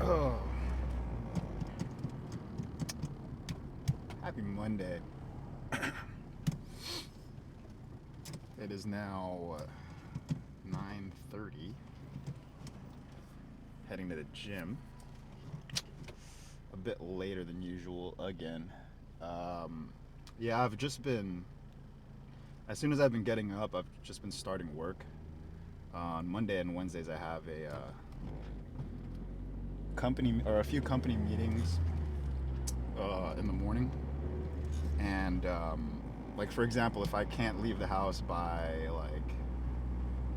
Oh, happy Monday. It is now 9:30. Heading to the gym. A bit later than usual again. Um, yeah, I've just been. As soon as I've been getting up, I've just been starting work. On Monday and Wednesdays, I have a company or a few company meetings in the morning, and like for example, if I can't leave the house by like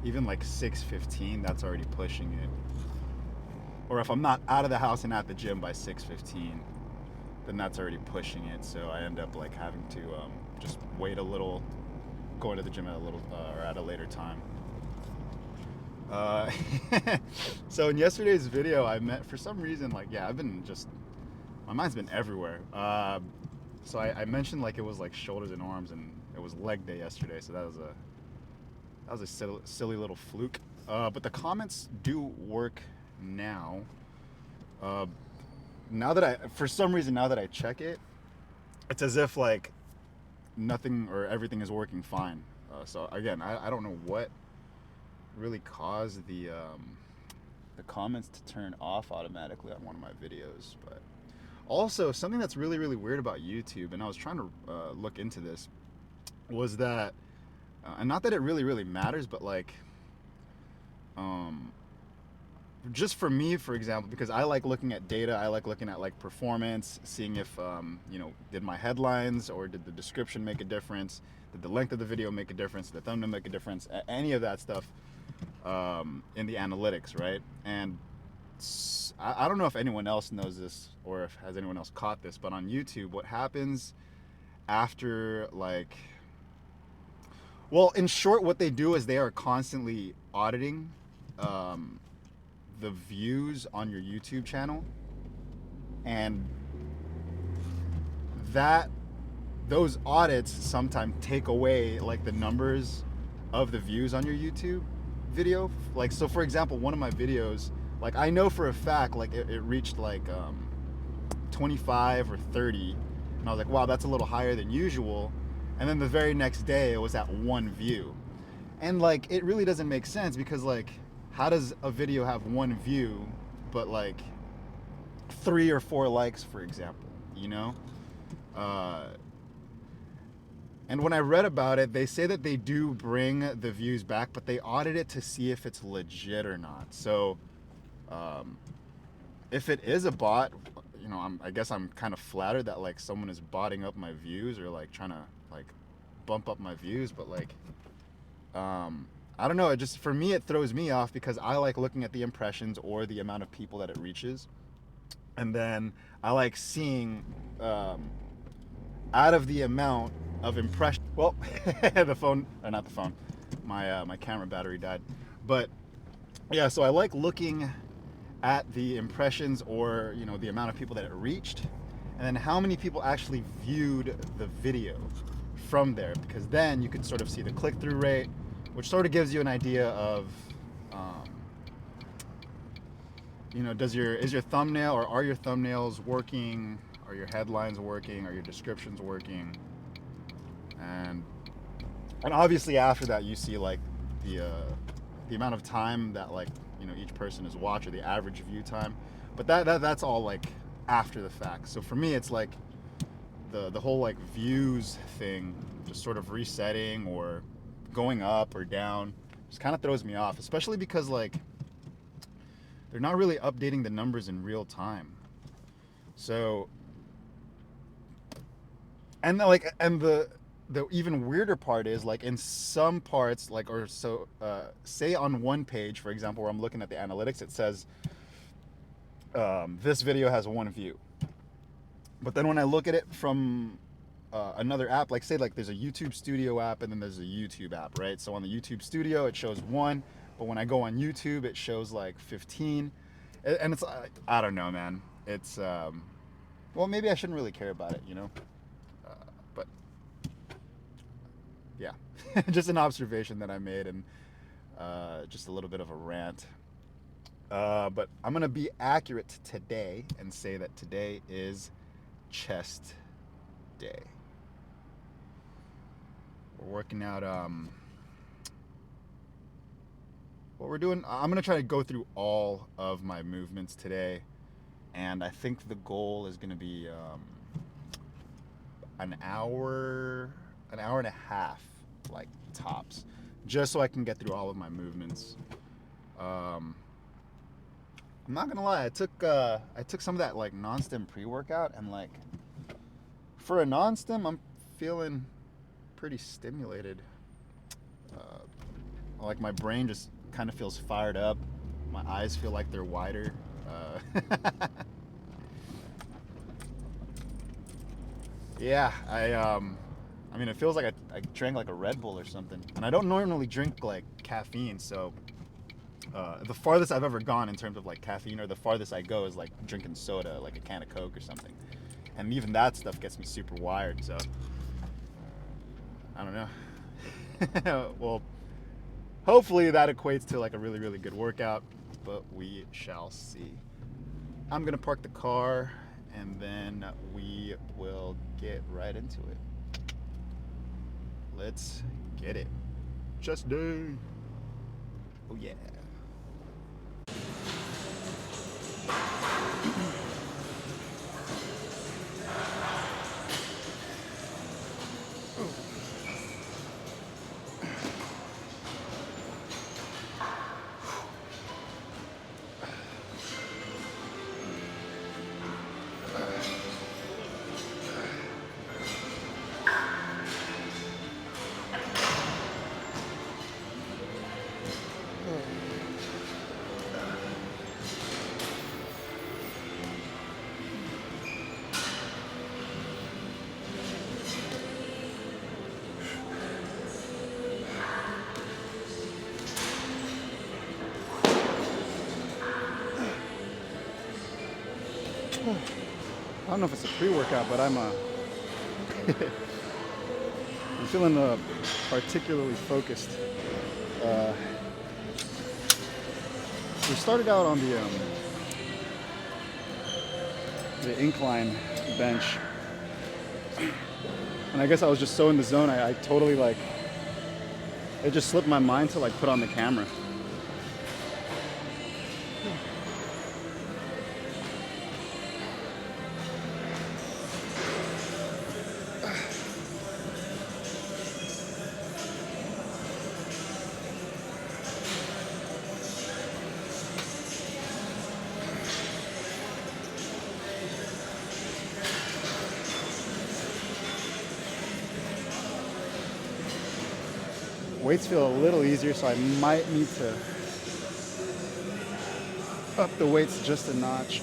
even like 6:15, that's already pushing it. Or if I'm not out of the house and at the gym by 6:15, then that's already pushing it. So I end up like having to just wait a little, going to the gym at a little or at a later time. Uh, so in yesterday's video, I met for some reason like yeah, I've been just my mind's been everywhere. So I mentioned like it was like shoulders and arms, and it was leg day yesterday. So that was a silly little fluke. But the comments do work now. Uh, Now that for some reason, now that I check it, it's as if like nothing or everything is working fine. So again, I don't know what really caused the comments to turn off automatically on one of my videos, but also something that's really weird about YouTube, and I was trying to look into this, was that, and not that it really matters, but like um, just for me, for example, because I like looking at data, I like looking at like performance, seeing if did my headlines or did the description make a difference, did the length of the video make a difference, did the thumbnail make a difference, any of that stuff in the analytics, right? And I don't know if anyone else knows this or if has anyone else caught this, but on YouTube, what happens after like, well, in short, what they do is they are constantly auditing. Um, the views on your YouTube channel, and that those audits sometimes take away like the numbers of the views on your YouTube video. Like so for example, one of my videos, like I know for a fact like it reached like 25 or 30, and I was like, wow, that's a little higher than usual. And then the very next day it was at one view. And like it really doesn't make sense, because like how does a video have one view but like 3 or 4 likes, for example, you know? Uh, and when I read about it, they say that they do bring the views back, but they audit it to see if it's legit or not. So um, if it is a bot, I guess I'm kind of flattered that like someone is botting up my views or like trying to like bump up my views, but like um, I don't know. It just, for me, it throws me off because I like looking at the impressions or the amount of people that it reaches, and then I like seeing out of the amount of impression. Well, the phone, or not the phone, my camera battery died, but yeah. So I like looking at the impressions or the amount of people that it reached, and then how many people actually viewed the video from there, because then you can sort of see the click-through rate, which sort of gives you an idea of um, is your thumbnail, or are your thumbnails working, are your headlines working, are your descriptions working, and obviously after that you see like the amount of time that like each person has watched, or the average view time, but that's all like after the fact. So for me, it's like the whole like views thing just sort of resetting or going up or down just kind of throws me off, especially because like they're not really updating the numbers in real time. So and the even weirder part is like in some parts, like, or so say on one page, for example, where I'm looking at the analytics, it says this video has one view. But then when I look at it from another app, like say like there's a YouTube Studio app and then there's a YouTube app, right? So on the YouTube Studio it shows 1, but when I go on YouTube it shows like 15, and it's I don't know, man. It's well, maybe I shouldn't really care about it, uh, but yeah, just an observation that I made, and just a little bit of a rant. But I'm gonna be accurate today and say that today is chest day. We're working out what we're doing. I'm gonna try to go through all of my movements today, and I think the goal is gonna be an hour and a half, like tops, just so I can get through all of my movements. I'm not gonna lie, I took some of that like non-stim pre-workout, and like for a non-stim, I'm feeling pretty stimulated. Like my brain just kind of feels fired up. My eyes feel like they're wider. Yeah, I mean, it feels like I drank like a Red Bull or something, and I don't normally drink like caffeine, so the farthest I've ever gone in terms of like caffeine, or the farthest I go, is like drinking soda, like a can of Coke or something, and even that stuff gets me super wired. So I don't know. Well, hopefully that equates to like a really, really good workout, but we shall see. I'm gonna park the car, and then we will get right into it. Let's get it. Chest day. Oh yeah. I don't know if it's a pre-workout, but I'm feeling particularly focused. We started out on the incline bench, and I guess I was just so in the zone. I totally like, it just slipped my mind to like put on the camera. Weights feel a little easier, so I might need to up the weights just a notch.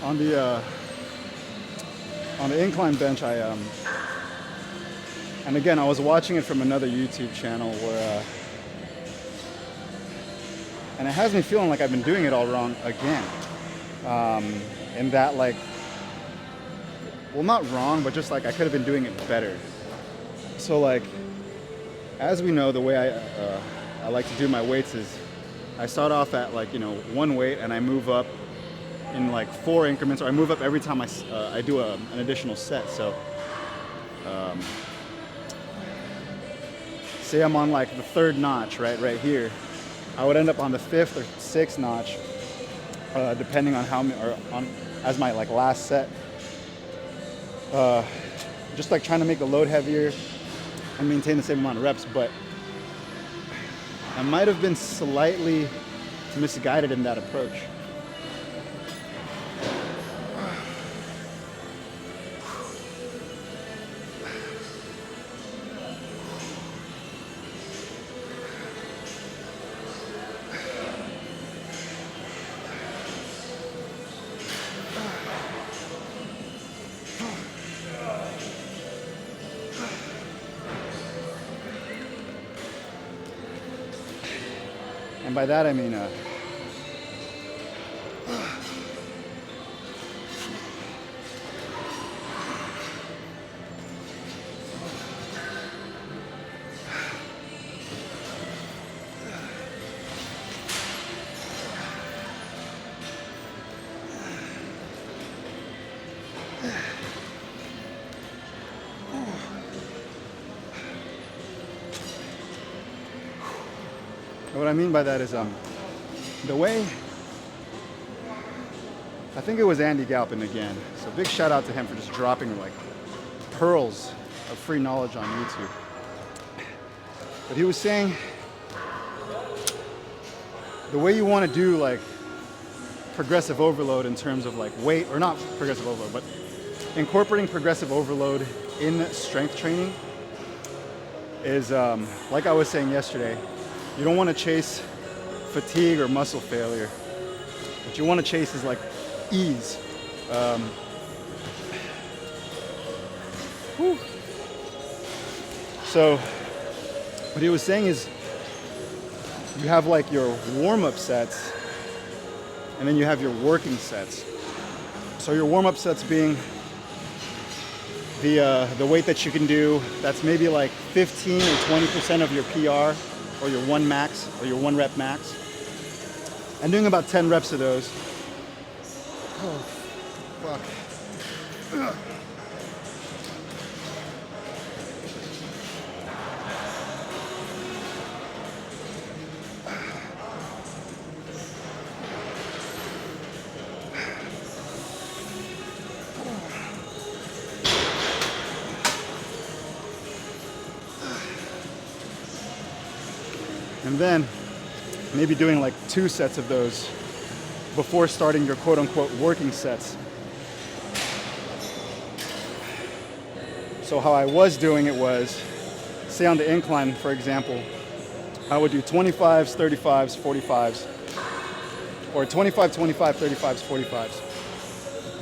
On the incline bench, and again, I was watching it from another YouTube channel where, and it has me feeling like I've been doing it all wrong again. In that, like, well, not wrong, but just like I could have been doing it better. So like, as we know, the way I like to do my weights is I start off at like, one weight, and I move up in like 4 increments, or I move up every time I do an additional set. So say I'm on like the 3rd notch, right here, I would end up on the 5th or 6th notch, depending on how many, or on as my like last set. Just like trying to make the load heavier and maintain the same amount of reps, but I might have been slightly misguided in that approach. And by that I mean what I mean by that is the way, I think it was Andy Galpin again, so big shout out to him for just dropping like pearls of free knowledge on YouTube. But he was saying the way you want to do like progressive overload in terms of like weight, or not progressive overload, but incorporating progressive overload in strength training is like I was saying yesterday, you don't want to chase fatigue or muscle failure. What you want to chase is like ease. So what he was saying is you have like your warm-up sets and then you have your working sets. So your warm-up sets being the weight that you can do, that's maybe like 15 or 20% of your PR or your one max or your 1 rep max. And doing about 10 reps of those. Oh, fuck. Ugh. And then maybe doing like 2 sets of those before starting your quote unquote working sets. So how I was doing it was, say on the incline, for example, I would do 25s, 35s, 45s, or 25, 25, 35s, 45s.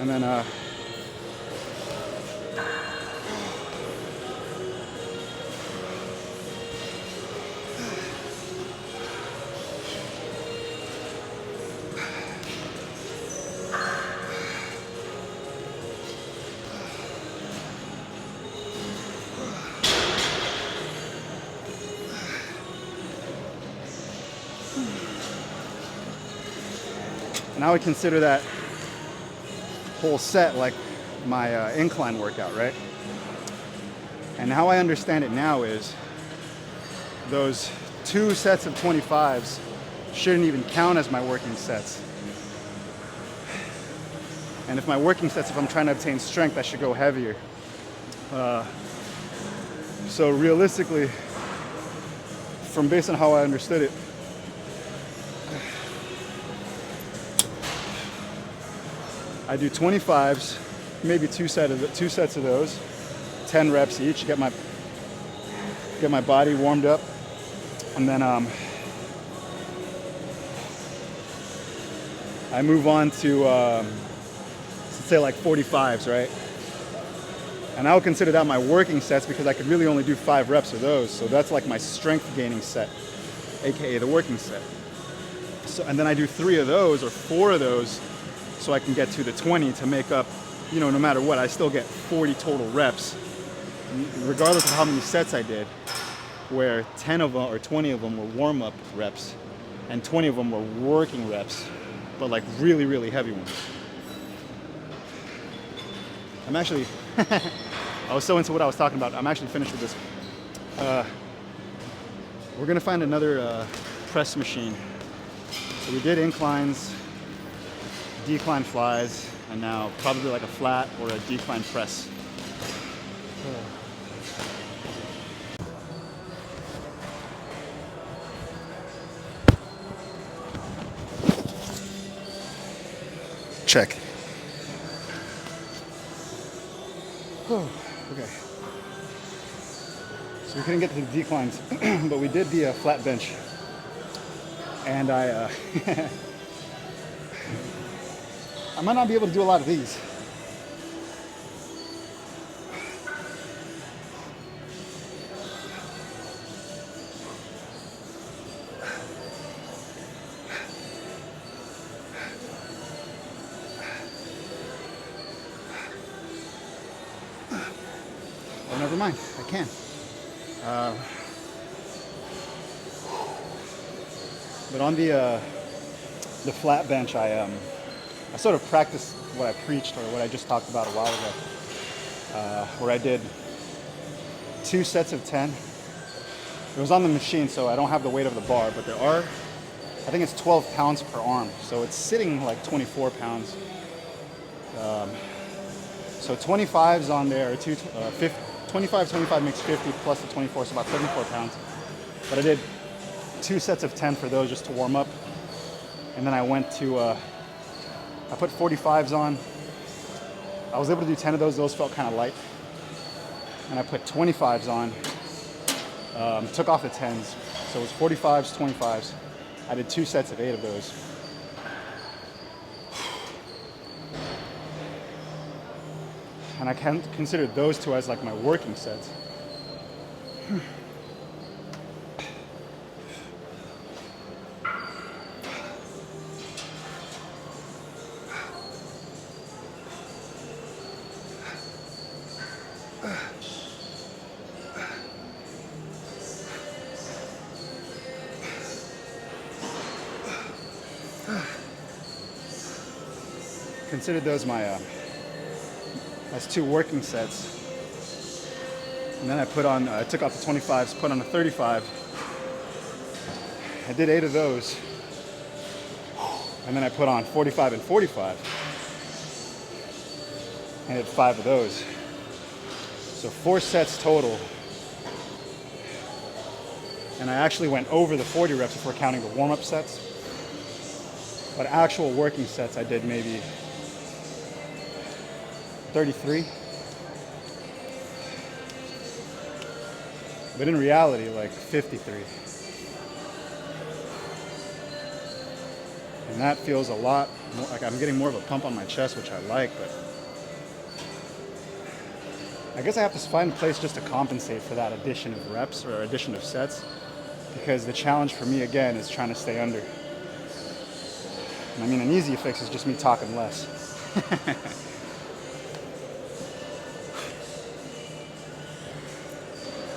And then I would consider that whole set like my incline workout, right? And how I understand it now is those 2 sets of 25s shouldn't even count as my working sets. And if my working sets, if I'm trying to obtain strength, I should go heavier. So realistically, from based on how I understood it, I do 25s, maybe 2 sets of those, 10 reps each, get my body warmed up, and then I move on to let's say like 45s, right? And I would consider that my working sets because I could really only do 5 reps of those, so that's like my strength gaining set, aka the working set. So, and then I do 3 of those or 4 of those so I can get to the 20 to make up, you know, no matter what, I still get 40 total reps, regardless of how many sets I did, where 10 of them or 20 of them were warm-up reps and 20 of them were working reps, but like really, really heavy ones. I'm actually, I was so into what I was talking about, I'm actually finished with this. We're gonna find another press machine. So we did inclines, decline flies, and now probably like a flat or a decline press. Check. Okay. So we couldn't get to the declines, but we did the flat bench. And I might not be able to do a lot of these. never mind, I can. But on the flat bench, I sort of practiced what I preached, or what I just talked about a while ago, where I did 2 sets of 10. It was on the machine, so I don't have the weight of the bar, but there are, I think it's 12 pounds per arm, so it's sitting like 24 pounds. So 25's on there, 25 makes 50 plus the 24, so about 74 pounds. But I did 2 sets of 10 for those just to warm up. And then I went to, I put 45's on. I was able to do 10 of those. Those felt kind of light. And I put 25's on. Took off the 10s. So it was 45's, 25's. I did 2 sets of 8 of those. And I consider those 2 as like my working sets. Consider those my as 2 working sets. And then I put on, I took off the 25s, put on a 35. I did 8 of those. And then I put on 45 and 45. And did 5 of those. So 4 sets total. And I actually went over the 40 reps if we're counting the warm-up sets. But actual working sets, I did maybe 33. But in reality, like 53. And that feels a lot more, like I'm getting more of a pump on my chest, which I like, but I guess I have to find a place just to compensate for that addition of reps or addition of sets, because the challenge for me again is trying to stay under. And I mean, an easy fix is just me talking less.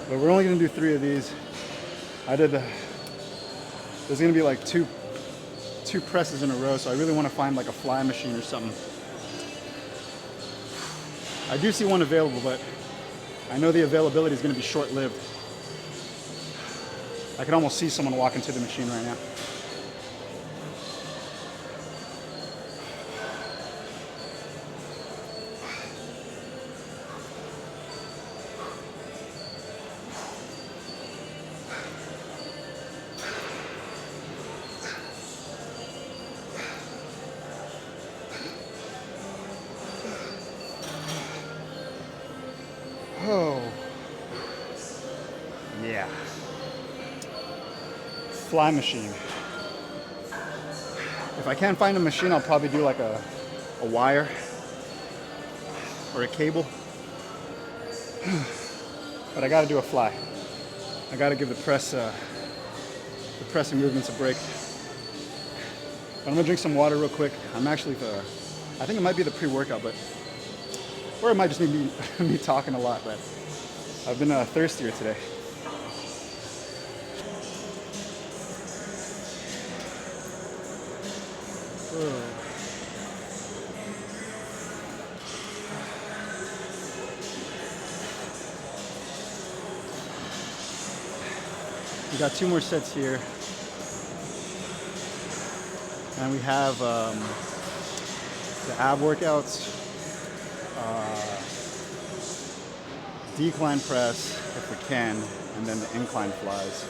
But we're only gonna do 3 of these. There's gonna be like two presses in a row, so I really wanna find like a fly machine or something. I do see one available, but I know the availability is gonna be short-lived. I can almost see someone walk into the machine right now. Oh, yeah. Fly machine. If I can't find a machine, I'll probably do like a wire or a cable. But I gotta do a fly. I gotta give the pressing movements a break. But I'm gonna drink some water real quick. I'm actually, I think it might be the pre-workout, or it might just be me talking a lot, but I've been thirstier today. We got 2 more sets here. And we have the ab workouts, decline press if we can, and then the incline flies.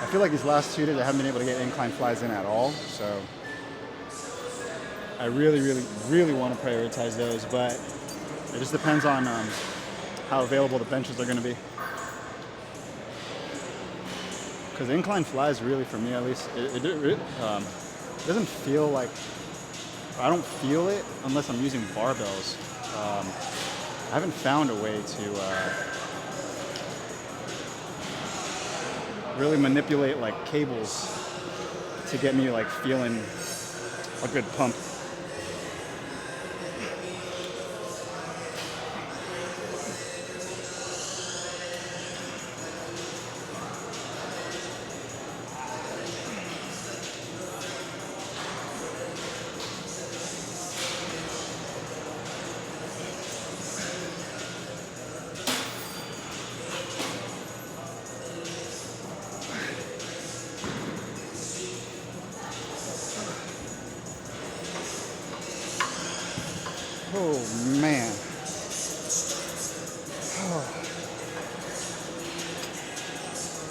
I feel like these last 2 days I haven't been able to get incline flies in at all, so I really want to prioritize those, but it just depends on how available the benches are going to be. Because incline flies really, for me at least, it doesn't feel like, I don't feel it unless I'm using barbells. I haven't found a way to really manipulate like cables to get me like feeling a good pump.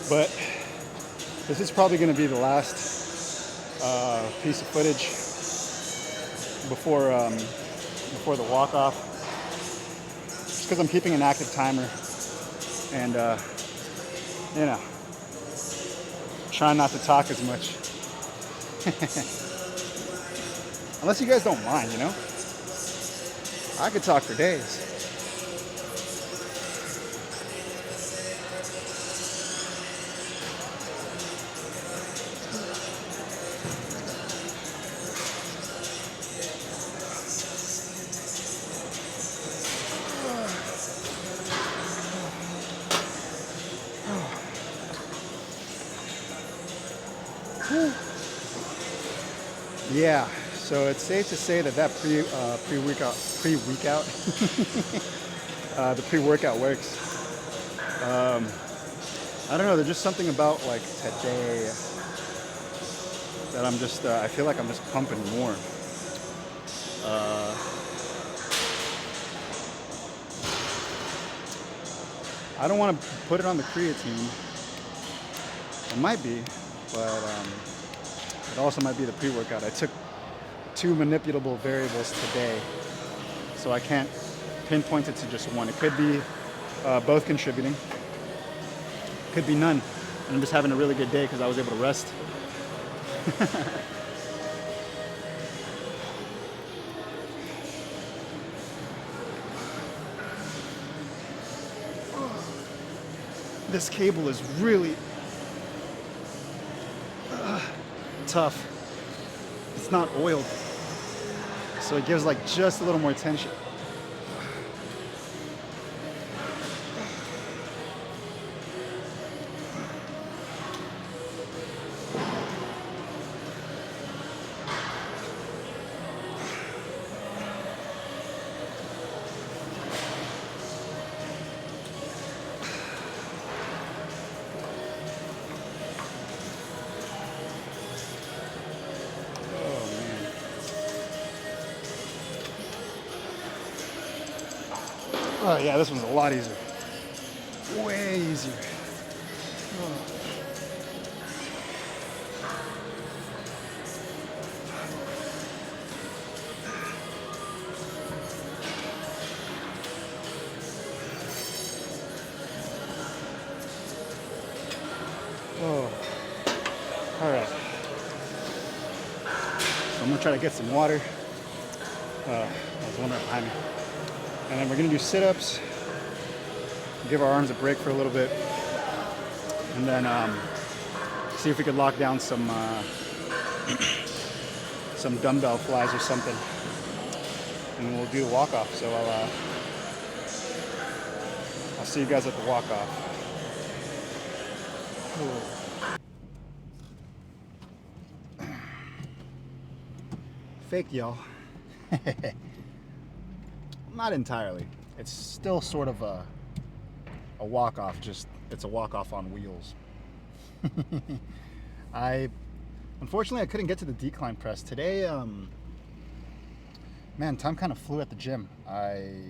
But this is probably going to be the last piece of footage before the walk-off, just because I'm keeping an active timer and you know, trying not to talk as much. Unless you guys don't mind, you know? I could talk for days. Yeah, so it's safe to say that pre-workout the pre-workout works. I don't know, there's just something about like today that I'm just I feel like I'm just pumping more. I don't want to put it on the creatine. It might be, but it also might be the pre-workout. I took 2 manipulable variables today, so I can't pinpoint it to just one. It could be both contributing. Could be none. And I'm just having a really good day because I was able to rest. This cable is really tough. It's not oiled, so it gives like just a little more tension. Oh yeah, this one's a lot easier. Way easier. Oh. All right. So I'm gonna try to get some water. There's one right behind me. And then we're gonna do sit-ups, give our arms a break for a little bit, and then see if we could lock down some dumbbell flies or something, and we'll do the walk-off. So I'll see you guys at the walk-off. Fake, y'all. Not entirely. It's still sort of a walk-off, just it's a walk-off on wheels. Unfortunately I couldn't get to the decline press today. Man, time kind of flew at the gym. I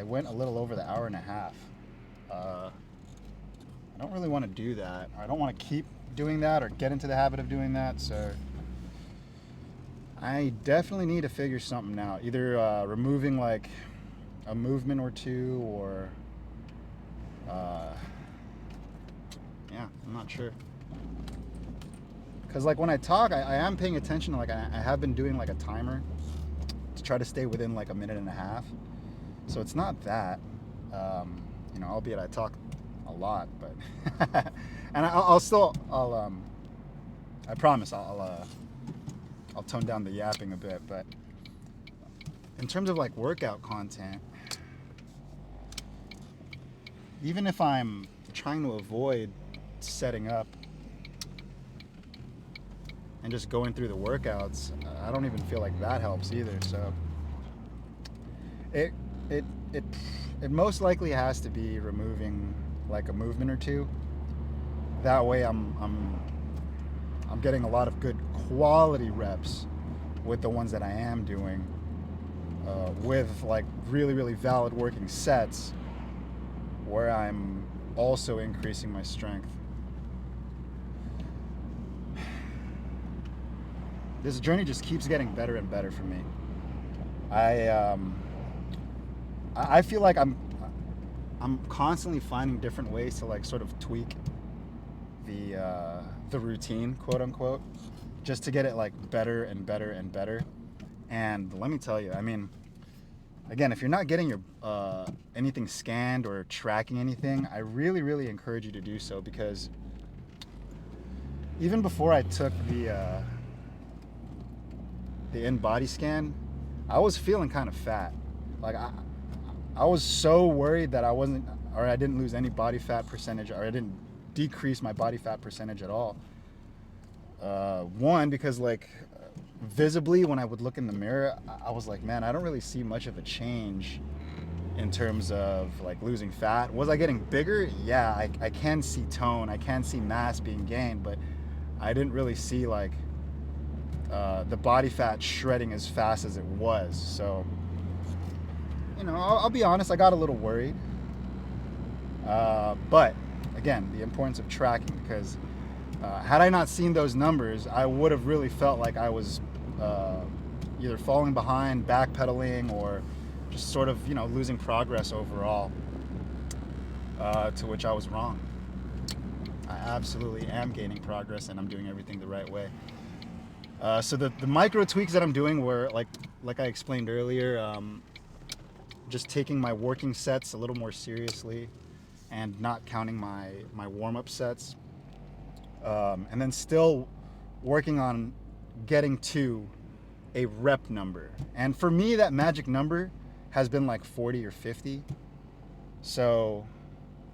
went a little over the hour and a half. I don't really want to do that. I don't want to keep doing that or get into the habit of doing that, so I definitely need to figure something out. Either removing like a movement or two, or yeah, I'm not sure. Because like when I talk, I am paying attention to, like, I have been doing like a timer to try to stay within like a minute and a half. So it's not that, you know, albeit I talk a lot, but and I promise I'll tone down the yapping a bit. But in terms of like workout content, even if I'm trying to avoid setting up and just going through the workouts, I don't even feel like that helps either. So it most likely has to be removing like a movement or two. That way I'm getting a lot of good quality reps with the ones that I am doing, with like really, really valid working sets where I'm also increasing my strength. This journey just keeps getting better and better for me. I feel like I'm constantly finding different ways to like sort of tweak the routine, quote unquote, just to get it like better and better and better. And let me tell you, I mean, again, if you're not getting your anything scanned or tracking anything, I really, really encourage you to do so, because even before I took the in-body scan, I was feeling kind of fat. Like I was so worried that I didn't lose any body fat percentage, or I didn't decrease my body fat percentage at all. One, because like visibly when I would look in the mirror, I was like, man, I don't really see much of a change in terms of like losing fat. Was I getting bigger? Yeah, I can see tone, I can see mass being gained, but I didn't really see like the body fat shredding as fast as it was. So, you know, I'll be honest, I got a little worried. But again, the importance of tracking, because had I not seen those numbers, I would have really felt like I was either falling behind, backpedaling, or just sort of, you know, losing progress overall, to which I was wrong. I absolutely am gaining progress, and I'm doing everything the right way. So the micro tweaks that I'm doing were, like I explained earlier, just taking my working sets a little more seriously and not counting my warm-up sets. And then still working on getting to a rep number. And for me, that magic number has been like 40 or 50. So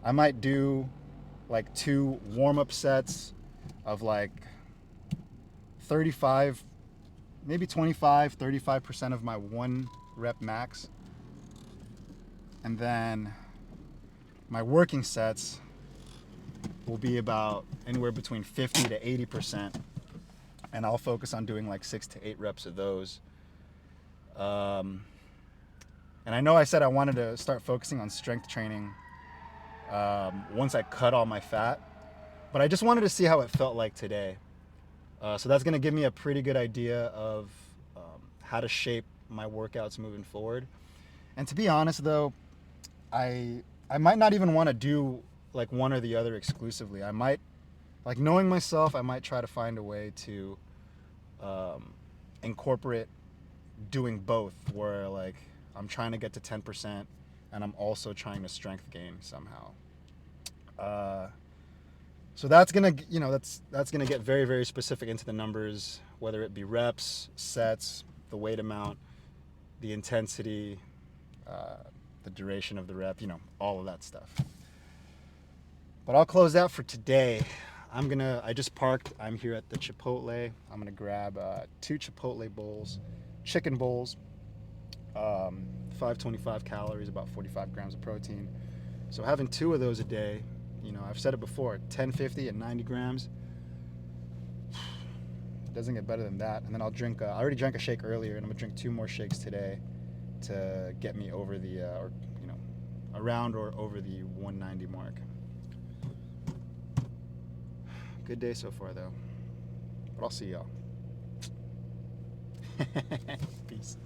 I might do like 2 warm-up sets of like 35, maybe 25, 35% of my 1 rep max. And then my working sets will be about anywhere between 50 to 80%. And I'll focus on doing like 6 to 8 reps of those. And I know I said I wanted to start focusing on strength training once I cut all my fat, but I just wanted to see how it felt like today. So that's going to give me a pretty good idea of how to shape my workouts moving forward. And to be honest though, I might not even want to do like one or the other exclusively. I might, like, knowing myself, I might try to find a way to incorporate doing both, where like I'm trying to get to 10% and I'm also trying to strength gain somehow. So that's gonna, you know, that's gonna get very, very specific into the numbers, whether it be reps, sets, the weight amount, the intensity, the duration of the rep, you know, all of that stuff. But I'll close out for today. I just parked. I'm here at the Chipotle. I'm gonna grab 2 Chipotle bowls, chicken bowls, 525 calories, about 45 grams of protein. So having 2 of those a day, you know, I've said it before, 1050 and 90 grams. Doesn't get better than that. And then I'll drink, I already drank a shake earlier, and I'm gonna drink 2 more shakes today to get me over the, or, you know, around or over the 190 mark. Good day so far though, but I'll see y'all. Peace.